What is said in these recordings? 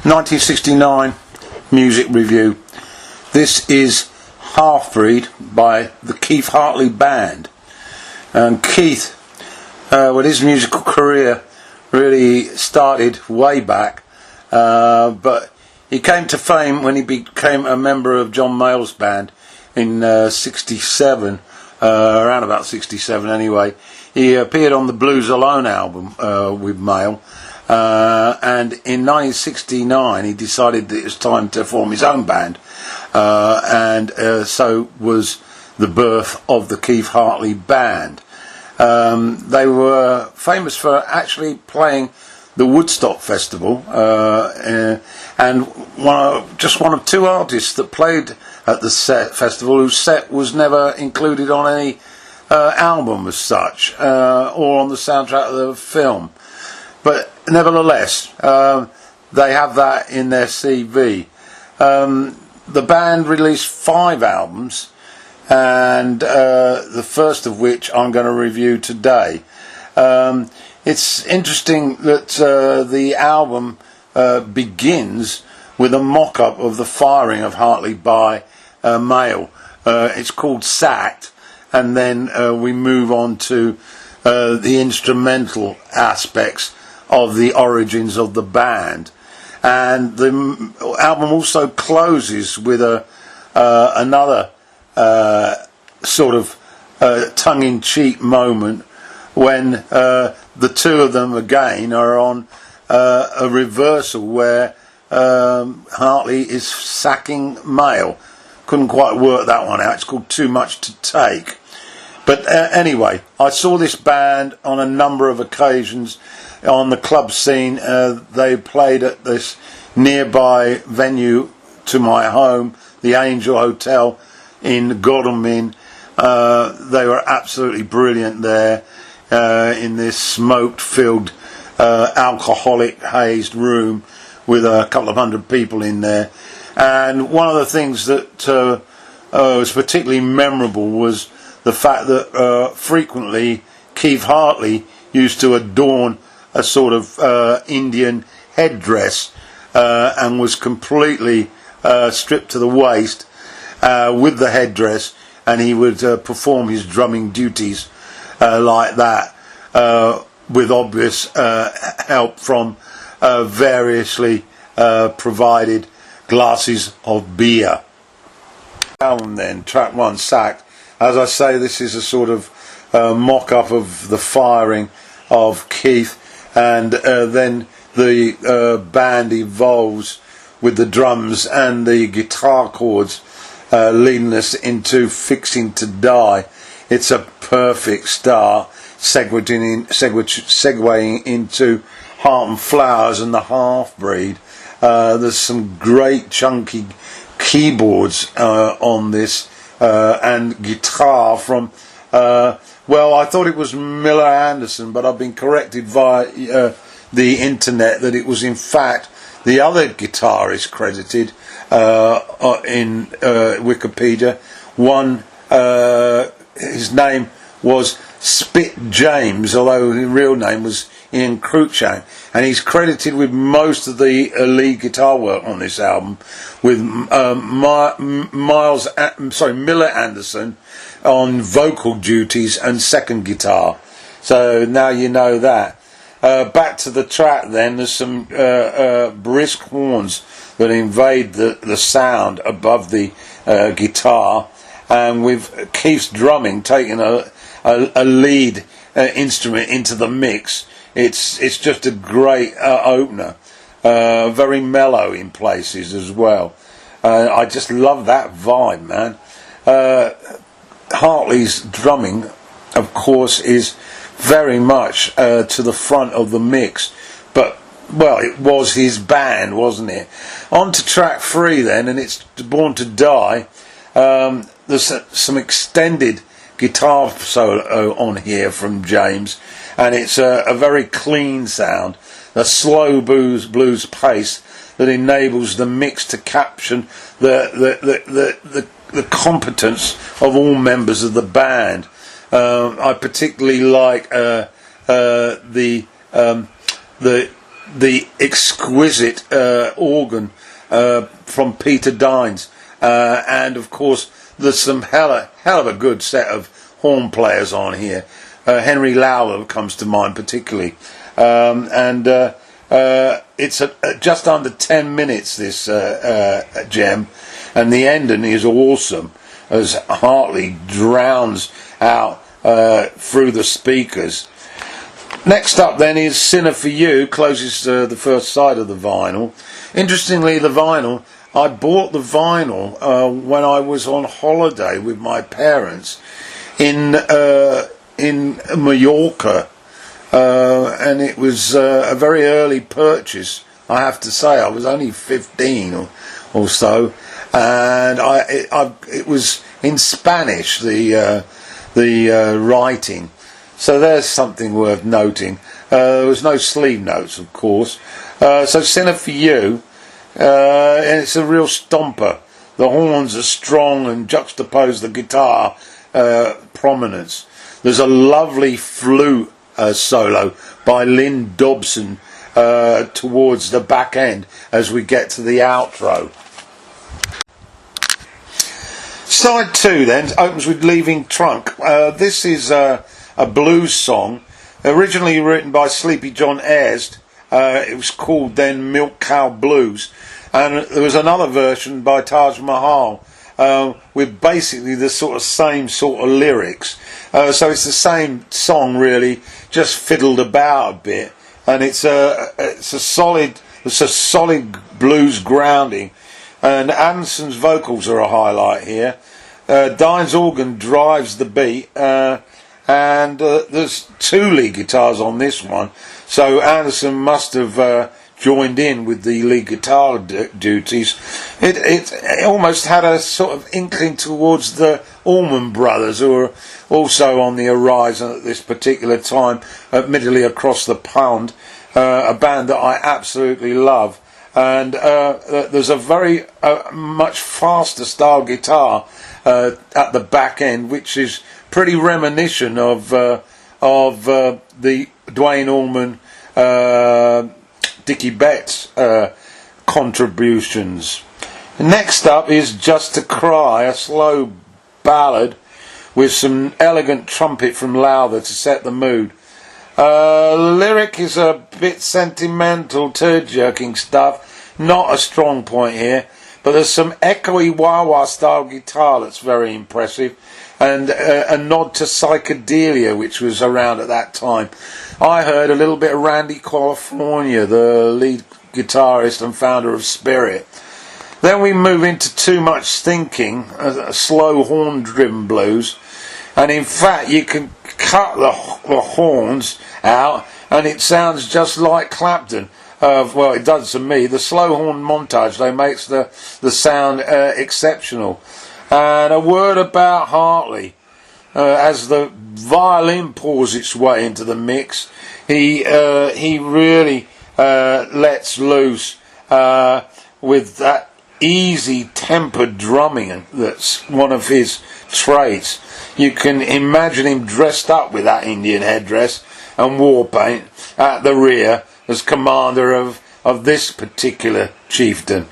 1969 music review. This is Halfbreed by the Keef Hartley Band. And Keith, with his musical career, really started way back, but he came to fame when he became a member of John Mayall's band in 67, around about 67 anyway. He appeared on the Blues Alone album with Mayall, and in 1969 he decided that it was time to form his own band, and so was the birth of the Keef Hartley Band. They were famous for actually playing the Woodstock Festival, and just one of two artists that played at the festival whose set was never included on any album as such, or on the soundtrack of the film. But nevertheless, they have that in their CV. The band released 5 albums, and the first of which I'm going to review today. It's interesting that the album begins with a mock-up of the firing of Hartley by Mayall. It's called Sacked, and then we move on to the instrumental aspects of the origins of the band. And the album also closes with another sort of tongue-in-cheek moment when the two of them again are on a reversal where Hartley is sacking Mayall. Couldn't quite work that one out. It's called Too Much to Take. But anyway, I saw this band on a number of occasions on the club scene. They played at this nearby venue to my home, the Angel Hotel in Godalming. They were absolutely brilliant there, in this smoke-filled, alcoholic hazed room with a couple of hundred people in there. And one of the things that was particularly memorable was the fact that frequently Keef Hartley used to adorn a sort of Indian headdress, and was completely stripped to the waist with the headdress, and he would perform his drumming duties like that, with obvious help from variously provided glasses of beer. Album then, track 1, Sacked. As I say, this is a sort of mock-up of the firing of Keith, and then the band evolves with the drums and the guitar chords leading us into Fixing to Die. It's a perfect start, segueing into Heart and Flowers and the Halfbreed. There's some great chunky keyboards on this, and guitar from well, I thought it was Miller Anderson, but I've been corrected via the internet that it was in fact the other guitarist credited in Wikipedia. His name was Spit James, although his real name was Ian Cruikshank, and he's credited with most of the lead guitar work on this album, with Miller Anderson on vocal duties and second guitar. So now you know that. Back to the track then, there's some brisk horns that invade the sound above the guitar, and with Keith's drumming taking a lead instrument into the mix, it's just a great opener, very mellow in places as well. I just love that vibe, man. Hartley's drumming, of course, is very much to the front of the mix, but well, it was his band, wasn't it? On to track 3 then, and it's Born to Die. There's some extended guitar solo on here from James, and it's a very clean sound, a slow blues pace that enables the mix to capture the competence of all members of the band. I particularly like the the exquisite organ from Peter Dines, and of course there's some hell of a good set of horn players on here. Henry Lowell comes to mind particularly, and it's just under 10 minutes, this gem, and the ending is awesome as Hartley drowns out through the speakers. Next up then is Sinner for You, closes the first side of the vinyl. Interestingly, the vinyl, I bought the vinyl when I was on holiday with my parents in Mallorca, and it was a very early purchase, I have to say. I was only 15 or so, and it was in Spanish, the writing. So there's something worth noting. There was no sleeve notes, of course. So Sinner for You, and it's a real stomper. The horns are strong and juxtapose the guitar prominence. There's a lovely flute solo by Lynn Dobson towards the back end as we get to the outro. Side 2 then opens with Leaving Trunk. This is a blues song, originally written by Sleepy John Ayres. It was called then Milk Cow Blues, and there was another version by Taj Mahal with basically the same sort of lyrics. So it's the same song really, just fiddled about a bit, and it's a solid blues grounding. And Anderson's vocals are a highlight here. Dines' organ drives the beat, and there's 2 lead guitars on this one, so Anderson must have joined in with the lead guitar duties. It almost had a sort of inkling towards the Allman Brothers, who are also on the horizon at this particular time, admittedly across the pond, a band that I absolutely love. And there's a very much faster style guitar at the back end, which is pretty reminiscent of the Duane Allman, Dickie Betts contributions. Next up is Just to Cry, a slow ballad with some elegant trumpet from Lowther to set the mood. Lyric is a bit sentimental, turd-jerking stuff, not a strong point here, but there's some echoey wah-wah style guitar that's very impressive, and a nod to psychedelia, which was around at that time. I heard a little bit of Randy California, the lead guitarist and founder of Spirit. Then we move into Too Much Thinking, a slow horn-driven blues, and in fact you can cut the horns out and it sounds just like Clapton. Well, it does to me. The slow horn montage, they makes the sound exceptional. And a word about Hartley, as the violin pours its way into the mix, he really lets loose with that easy tempered drumming that's one of his traits. You can imagine him dressed up with that Indian headdress and war paint at the rear as commander of this particular chieftain.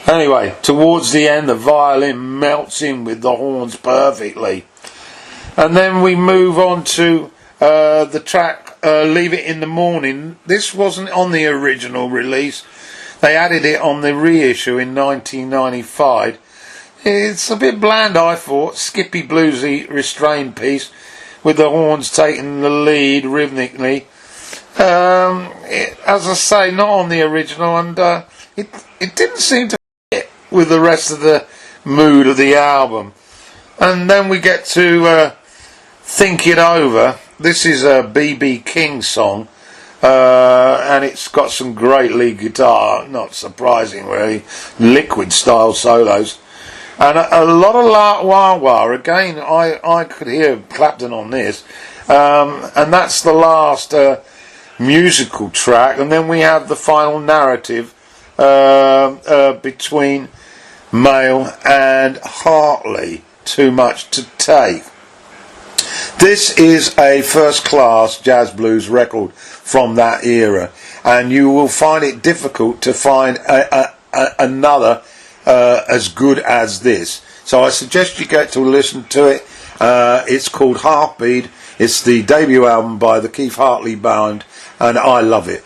Anyway, towards the end the violin melts in with the horns perfectly. And then we move on to the track Leave It in the Morning. This wasn't on the original release. They added it on the reissue in 1995. It's a bit bland, I thought. Skippy bluesy restrained piece with the horns taking the lead rhythmically. As I say, not on the original, and it didn't seem to fit with the rest of the mood of the album. And then we get to Think It Over. This is a B.B. King song, and it's got some great lead guitar, not surprising really, liquid style solos, and a lot of wah-wah. Again, I could hear Clapton on this, and that's the last musical track. And then we have the final narrative between Mayle and Hartley, Too Much to Take. This is a first-class jazz blues record from that era, and you will find it difficult to find another as good as this. So I suggest you get to listen to it. It's called Halfbreed. It's the debut album by the Keef Hartley Band, and I love it.